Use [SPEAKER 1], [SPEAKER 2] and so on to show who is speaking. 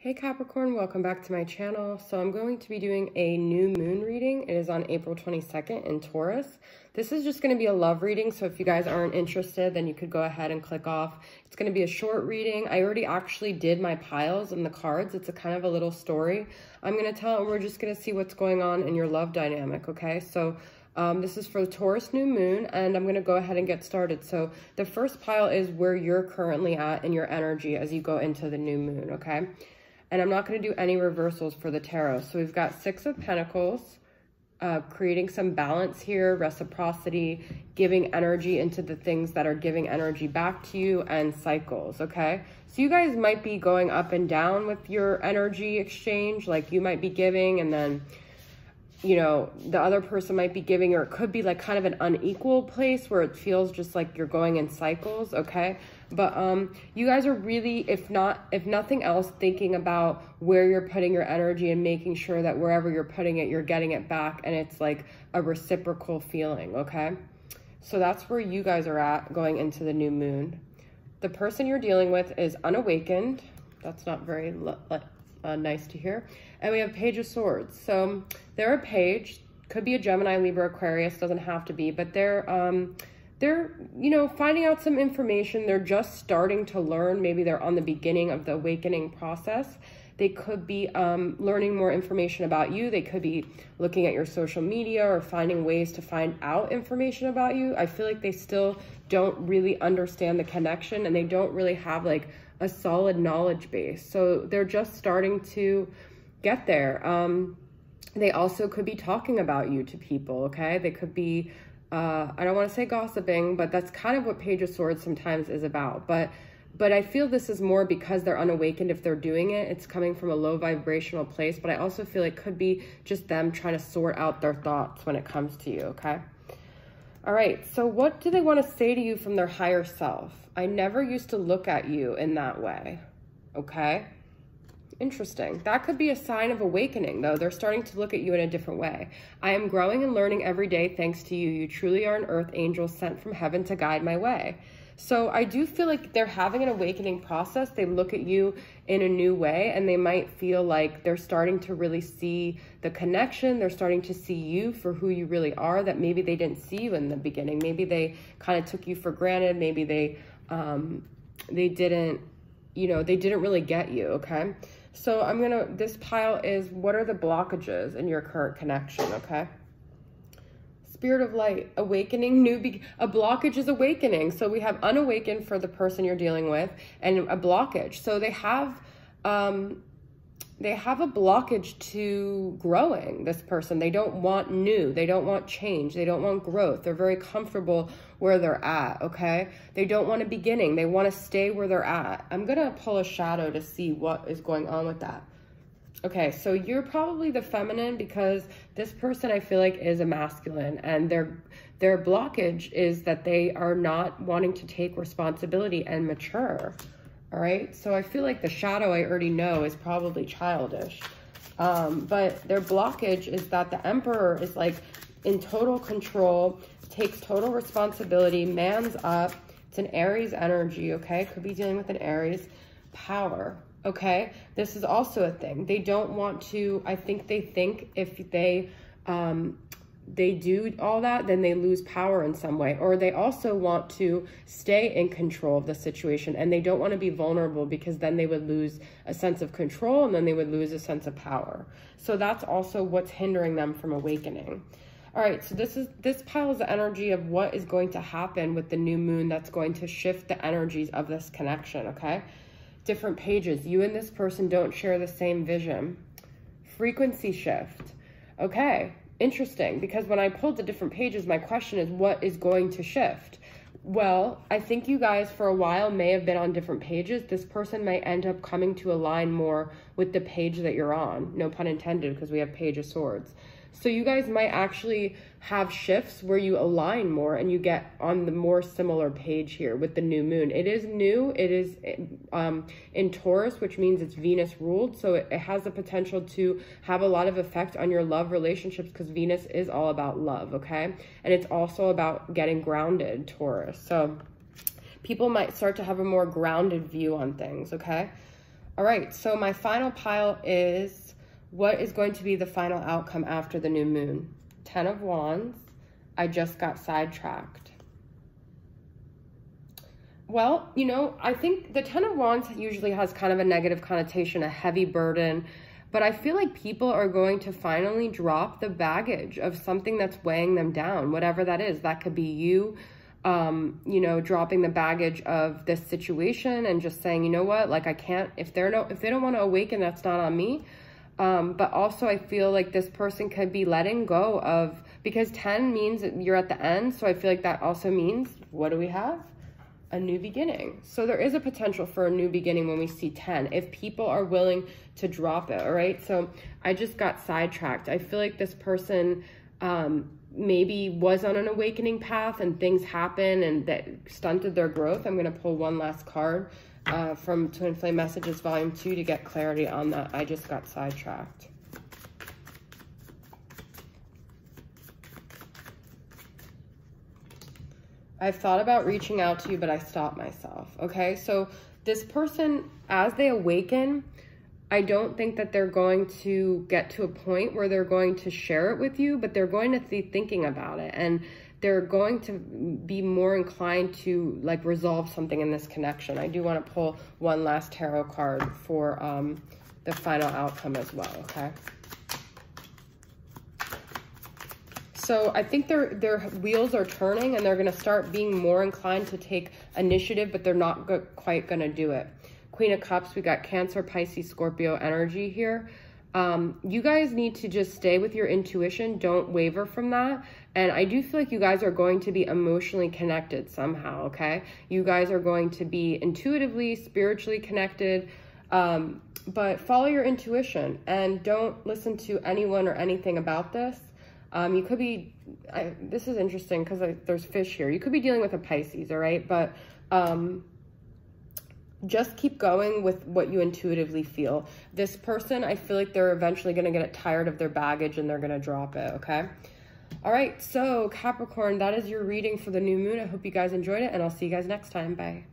[SPEAKER 1] Hey Capricorn, welcome back to my channel. So I'm going to be doing a new moon reading. It is on April 22nd in Taurus. This is just going to be a love reading, so if you guys aren't interested, then you could go ahead and click off. It's going to be a short reading. I already actually did my piles and the cards. It's a kind of a little story I'm going to tell, and we're just going to see what's going on in your love dynamic, okay? So this is for the Taurus new moon, and I'm going to go ahead and get started. So the first pile is where you're currently at in your energy as you go into the new moon, okay? And I'm not going to do any reversals for the tarot. So we've got Six of Pentacles, creating some balance here, reciprocity, giving energy into the things that are giving energy back to you, and cycles, okay? So you guys might be going up and down with your energy exchange. Like you might be giving and then, you know, the other person might be giving, or it could be like kind of an unequal place where it feels just like you're going in cycles, okay? But you guys are really, if nothing else, thinking about where you're putting your energy and making sure that wherever you're putting it, you're getting it back, and it's like a reciprocal feeling, okay? So that's where you guys are at going into the new moon. The person you're dealing with is unawakened. That's not very nice to hear. And we have Page of Swords. So they're a page, could be a Gemini, Libra, Aquarius, doesn't have to be, but they're you know, finding out some information. They're just starting to learn. Maybe they're on the beginning of the awakening process. They could be learning more information about you. They could be looking at your social media or finding ways to find out information about you. I feel like they still don't really understand the connection, and they don't really have like a solid knowledge base. So they're just starting to get there. They also could be talking about you to people, okay? They could be, I don't want to say gossiping, but that's kind of what Page of Swords sometimes is about. But I feel this is more because they're unawakened. If they're doing it, it's coming from a low vibrational place. But I also feel it could be just them trying to sort out their thoughts when it comes to you, okay? All right, so what do they want to say to you from their higher self? I never used to look at you in that way, okay? Interesting. That could be a sign of awakening, though. They're starting to look at you in a different way. I am growing and learning every day thanks to you. You truly are an earth angel sent from heaven to guide my way. So I do feel like they're having an awakening process. They look at you in a new way, and they might feel like they're starting to really see the connection. They're starting to see you for who you really are, that maybe they didn't see you in the beginning. Maybe they kind of took you for granted. Maybe they didn't, you know, they didn't really get you, okay? So this pile is, what are the blockages in your current connection, okay? Spirit of light, awakening, a blockage is awakening. So we have unawakened for the person you're dealing with, and a blockage. So they have a blockage to growing, this person. They don't want new, they don't want change, they don't want growth. They're very comfortable where they're at, okay? They don't want a beginning, they want to stay where they're at. I'm gonna pull a shadow to see what is going on with that. Okay, so you're probably the feminine, because this person I feel like is a masculine, and their blockage is that they are not wanting to take responsibility and mature. All right, so I feel like the shadow I already know is probably childish. But their blockage is that the Emperor is like in total control, takes total responsibility, man's up. It's an Aries energy, okay? Could be dealing with an Aries. Power, okay? This is also a thing. They don't want to, I think they think if they do all that, then they lose power in some way. Or they also want to stay in control of the situation, and they don't want to be vulnerable, because then they would lose a sense of control, and then they would lose a sense of power. So that's also what's hindering them from awakening. All right, so this pile is the energy of what is going to happen with the new moon that's going to shift the energies of this connection, okay? Different pages. You and this person don't share the same vision. Frequency shift. Okay. Interesting, because when I pulled the different pages, my question is, what is going to shift? Well, I think you guys for a while may have been on different pages. This person may end up coming to align more with the page that you're on. No pun intended, because we have Page of Swords. So you guys might actually have shifts where you align more and you get on the more similar page here with the new moon. It is new. It is in Taurus, which means it's Venus ruled. So it has the potential to have a lot of effect on your love relationships, because Venus is all about love, okay? And it's also about getting grounded, Taurus. So people might start to have a more grounded view on things, okay? All right, so my final pile is what is going to be the final outcome after the new moon? 10 of Wands. I just got sidetracked. Well, you know, I think the 10 of Wands usually has kind of a negative connotation, a heavy burden, but I feel like people are going to finally drop the baggage of something that's weighing them down, whatever that is. That could be you, you know, dropping the baggage of this situation and just saying, you know what, like I can't, if they don't want to awaken, that's not on me. But also I feel like this person could be letting go of, because 10 means that you're at the end. So I feel like that also means, what do we have? A new beginning. So there is a potential for a new beginning when we see 10, if people are willing to drop it. All right. So I just got sidetracked. I feel like this person, maybe was on an awakening path and things happen and that stunted their growth. I'm going to pull one last card from Twin Flame Messages Volume 2 to get clarity on that. I just got sidetracked. I've thought about reaching out to you, but I stopped myself. Okay, so this person, as they awaken, I don't think that they're going to get to a point where they're going to share it with you, but they're going to be thinking about it, and they're going to be more inclined to like resolve something in this connection. I do want to pull one last tarot card for the final outcome as well, okay? So I think their wheels are turning and they're going to start being more inclined to take initiative, but they're not quite going to do it. Queen of Cups, we got Cancer, Pisces, Scorpio energy here. You guys need to just stay with your intuition. Don't waver from that. And I do feel like you guys are going to be emotionally connected somehow, okay? You guys are going to be intuitively, spiritually connected. But follow your intuition and don't listen to anyone or anything about this. You could be, this is interesting because there's fish here. You could be dealing with a Pisces, all right? But just keep going with what you intuitively feel. This person, I feel like they're eventually going to get tired of their baggage and they're going to drop it, okay? All right, so Capricorn, that is your reading for the new moon. I hope you guys enjoyed it, and I'll see you guys next time. Bye.